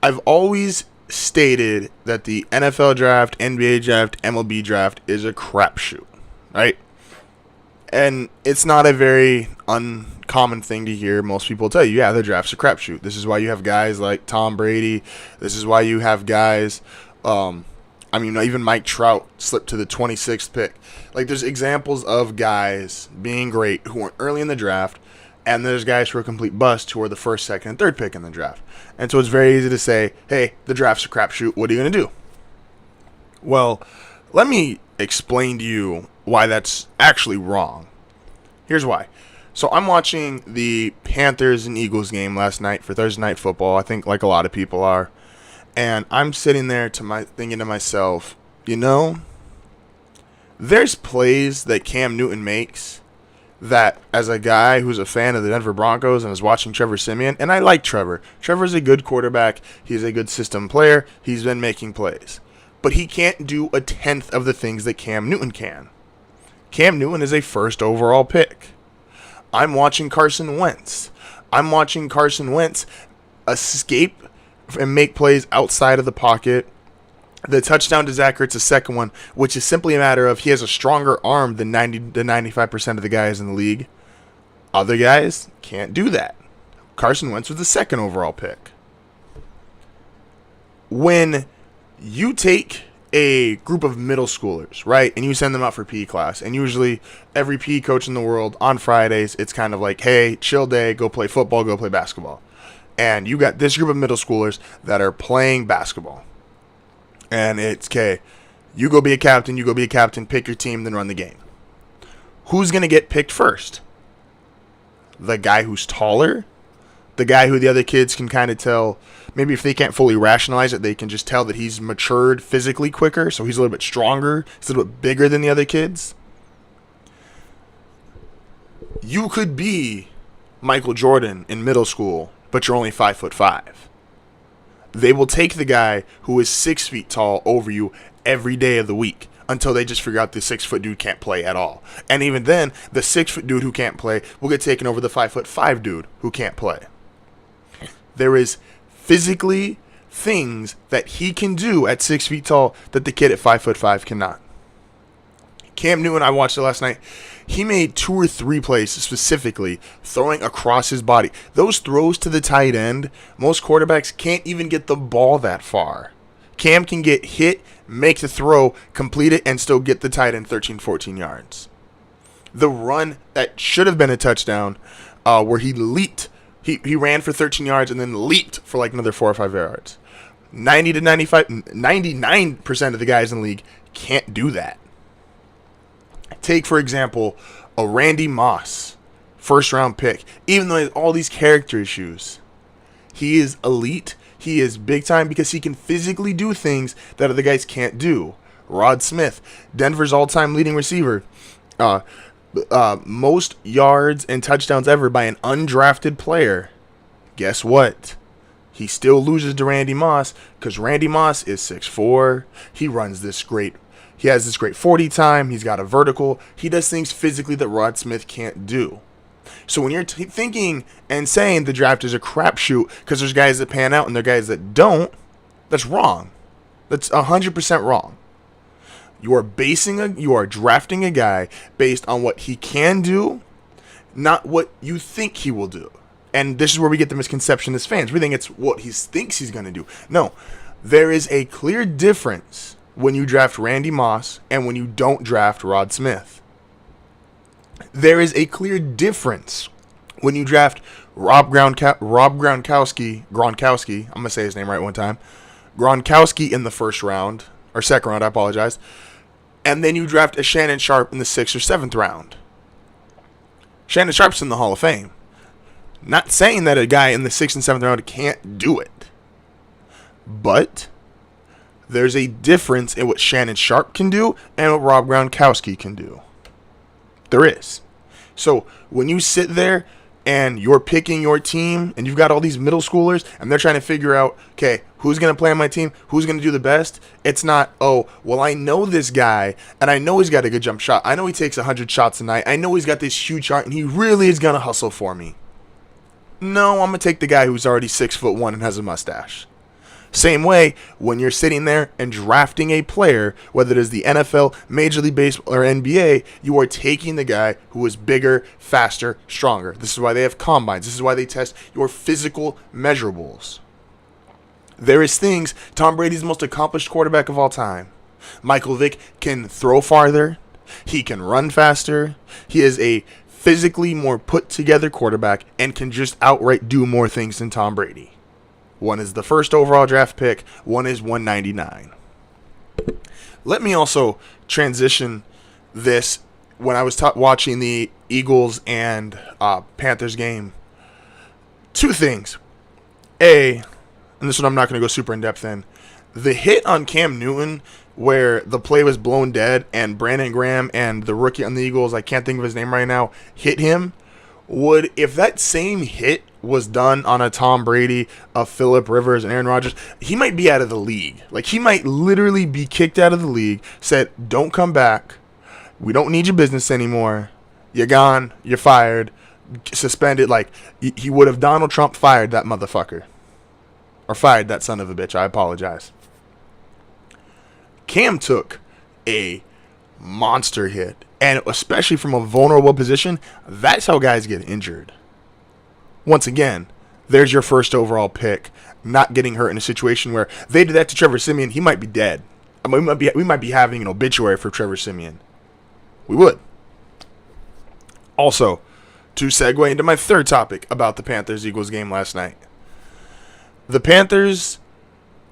I've always stated that the NFL draft, NBA draft, MLB draft is a crapshoot, right? And it's not a very uncommon thing to hear most people tell you, yeah, the draft's a crapshoot. This is why you have guys like Tom Brady. This is why you have guys, even Mike Trout slipped to the 26th pick. Like, there's examples of guys being great who were early in the draft, and there's guys who are complete bust who are the first, second, and third pick in the draft. And so it's very easy to say, hey, the draft's a crapshoot. What are you going to do? Well, let me explain to you why that's actually wrong. Here's why. So I'm watching the Panthers and Eagles game last night for Thursday Night Football, I think like a lot of people are. And I'm sitting there thinking to myself, there's plays that Cam Newton makes that, as a guy who's a fan of the Denver Broncos and is watching Trevor Siemian, and I like Trevor. Trevor's a good quarterback. He's a good system player. He's been making plays. But he can't do a tenth of the things that Cam Newton can. Cam Newton is a first overall pick. I'm watching Carson Wentz. Escape and make plays outside of the pocket. The touchdown to Zach Ertz, a second one, which is simply a matter of he has a stronger arm than 90 to 95% of the guys in the league. Other guys can't do that. Carson Wentz was the second overall pick. When you take a group of middle schoolers, right, and you send them out for PE class, and usually every PE coach in the world on Fridays, it's kind of like, hey, chill day, go play football, go play basketball. And you got this group of middle schoolers that are playing basketball. And it's, okay, you go be a captain, pick your team, then run the game. Who's going to get picked first? The guy who's taller? The guy who the other kids can kind of tell, maybe if they can't fully rationalize it, they can just tell that he's matured physically quicker, so he's a little bit stronger, he's a little bit bigger than the other kids. You could be Michael Jordan in middle school, but you're only 5'5". They will take the guy who is 6 feet tall over you every day of the week until they just figure out the 6 foot dude can't play at all. And even then, the 6 foot dude who can't play will get taken over the 5'5" dude who can't play. There is physically things that he can do at 6 feet tall that the kid at 5'5" cannot. Cam Newton, I watched it last night. He made 2 or 3 plays specifically throwing across his body. Those throws to the tight end, most quarterbacks can't even get the ball that far. Cam can get hit, make the throw, complete it, and still get the tight end 13, 14 yards. The run that should have been a touchdown where he leaped. He ran for 13 yards and then leaped for like another 4 or 5 yards. 99% of the guys in the league can't do that. Take, for example, a Randy Moss, first-round pick. Even though he has all these character issues, he is elite. He is big-time because he can physically do things that other guys can't do. Rod Smith, Denver's all-time leading receiver. Most yards and touchdowns ever by an undrafted player. Guess what? He still loses to Randy Moss because Randy Moss is 6'4". He runs this great. He has this great 40 time. He's got a vertical. He does things physically that Rod Smith can't do. So when you're thinking and saying the draft is a crapshoot because there's guys that pan out and there are guys that don't, that's wrong. That's 100% wrong. You are drafting a guy based on what he can do, not what you think he will do. And this is where we get the misconception as fans. We think it's what he thinks he's going to do. No, there is a clear difference when you draft Randy Moss and when you don't draft Rod Smith. There is a clear difference when you draft Rob Gronkowski, I'm going to say his name right one time, Gronkowski in the first round, or second round, I apologize, and then you draft a Shannon Sharpe in the 6th or 7th round. Shannon Sharpe's in the Hall of Fame. Not saying that a guy in the 6th and 7th round can't do it, but there's a difference in what Shannon Sharpe can do and what Rob Gronkowski can do. There is. So when you sit there and you're picking your team and you've got all these middle schoolers and they're trying to figure out, okay, who's going to play on my team? Who's going to do the best? It's not, oh, well, I know this guy and I know he's got a good jump shot. I know he takes 100 shots a night. I know he's got this huge heart and he really is going to hustle for me. No, I'm going to take the guy who's already 6'1" and has a mustache. Same way, when you're sitting there and drafting a player, whether it is the NFL, Major League Baseball, or NBA, you are taking the guy who is bigger, faster, stronger. This is why they have combines. This is why they test your physical measurables. There is things. Tom Brady's the most accomplished quarterback of all time. Michael Vick can throw farther. He can run faster. He is a physically more put-together quarterback and can just outright do more things than Tom Brady. One is the first overall draft pick. One is 199. Let me also transition this. When I was watching the Eagles and Panthers game, two things. A, and this one I'm not going to go super in-depth in, the hit on Cam Newton where the play was blown dead and Brandon Graham and the rookie on the Eagles, I can't think of his name right now, hit him, if that same hit was done on a Tom Brady, a Phillip Rivers, and Aaron Rodgers, he might be out of the league. Like, he might literally be kicked out of the league, said, don't come back, we don't need your business anymore, you're gone, you're fired, suspended. Like, he would have Donald Trump fired that motherfucker. Or fired that son of a bitch, I apologize. Cam took a monster hit, and especially from a vulnerable position, that's how guys get injured. Once again, there's your first overall pick, not getting hurt in a situation where they did that to Trevor Siemian, he might be dead. I mean, we might be having an obituary for Trevor Siemian. We would. Also, to segue into my third topic about the Panthers-Eagles game last night. The Panthers,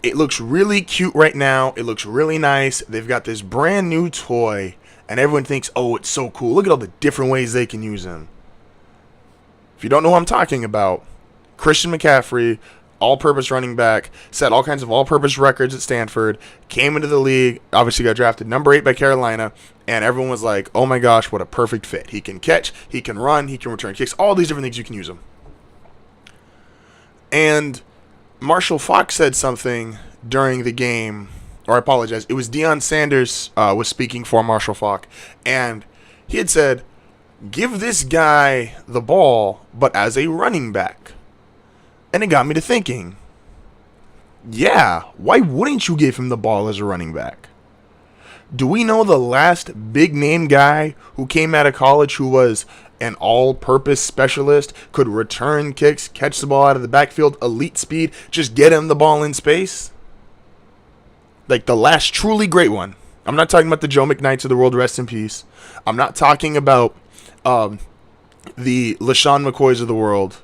it looks really cute right now. It looks really nice. They've got this brand new toy, and everyone thinks, oh, it's so cool. Look at all the different ways they can use him. If you don't know what I'm talking about, Christian McCafferey, all-purpose running back, set all kinds of all-purpose records at Stanford, came into the league, obviously got drafted number 8 by Carolina, and everyone was like, oh my gosh, what a perfect fit. He can catch, he can run, he can return kicks, all these different things you can use him. And Marshall Faulk said something during the game, or I apologize, it was Deion Sanders was speaking for Marshall Faulk, and he had said, give this guy the ball, but as a running back. And it got me to thinking, yeah, why wouldn't you give him the ball as a running back? Do we know the last big-name guy who came out of college who was an all-purpose specialist, could return kicks, catch the ball out of the backfield, elite speed, just get him the ball in space? Like the last truly great one. I'm not talking about the Joe McKnights of the world, rest in peace. I'm not talking about the LaShawn McCoys of the world.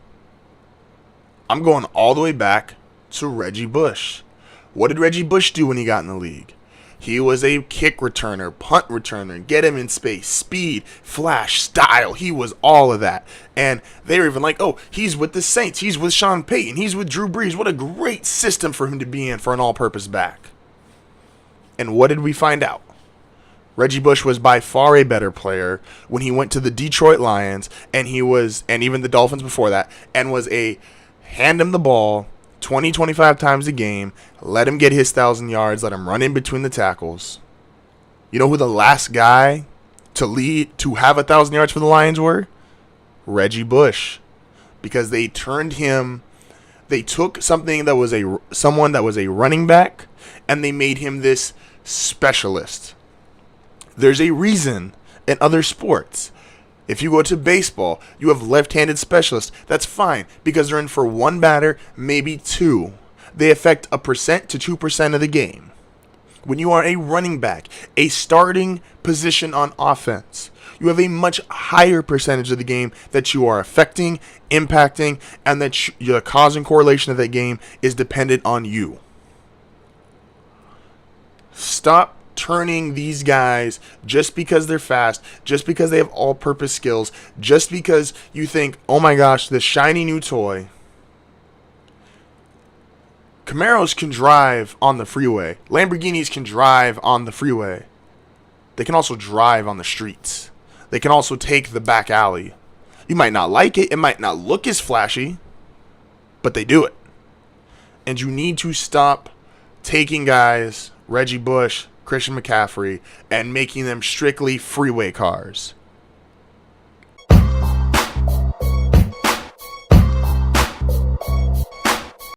I'm going all the way back to Reggie Bush. What did Reggie Bush do when he got in the league? He was a kick returner, punt returner, get him in space, speed, flash, style. He was all of that. And they were even like, oh, he's with the Saints. He's with Sean Payton. He's with Drew Brees. What a great system for him to be in for an all-purpose back. And what did we find out? Reggie Bush was by far a better player when he went to the Detroit Lions, and even the Dolphins before that, and was a hand him the ball 20, 25 times a game, let him get his 1,000 yards, let him run in between the tackles. You know who the last guy to have 1,000 yards for the Lions were? Reggie Bush. Because they took someone that was a running back, and they made him this specialist. There's a reason in other sports. If you go to baseball, you have left-handed specialists. That's fine because they're in for one batter, maybe two. They affect 1% to 2% of the game. When you are a running back, a starting position on offense, you have a much higher percentage of the game that you are affecting, impacting, and that the cause and correlation of that game is dependent on you. Stop turning these guys just because they're fast, just because they have all-purpose skills, just because you think, oh my gosh, this shiny new toy. Camaros can drive on the freeway. Lamborghinis can drive on the freeway. They can also drive on the streets. They can also take the back alley. You might not like it. It might not look as flashy, but they do it. And you need to stop taking guys, Reggie Bush, Christian McCaffrey, and making them strictly freeway cars.